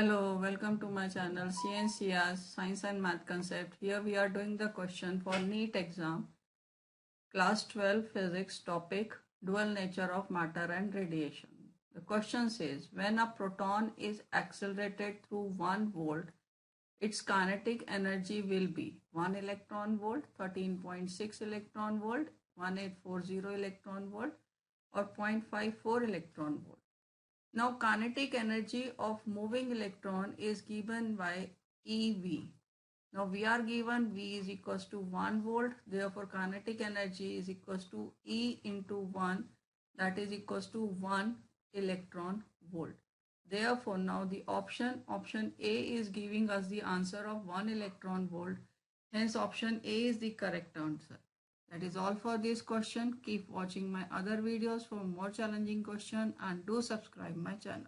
Hello, welcome to my channel CNCR Science and Math Concept. Here we are doing the question for NEET exam, class 12 physics topic dual nature of matter and radiation. The question says when a proton is accelerated through 1 volt, its kinetic energy will be 1 electron volt, 13.6 electron volt, 1840 electron volt or 0.54 electron volt. Now kinetic energy of moving electron is given by EV. Now we are given V is equals to 1 volt. Therefore kinetic energy is equals to E into 1, that is equals to 1 electron volt. Therefore now the option A is giving us the answer of 1 electron volt. Hence option A is the correct answer. That is all for this question. Keep watching my other videos for more challenging questions and do subscribe my channel.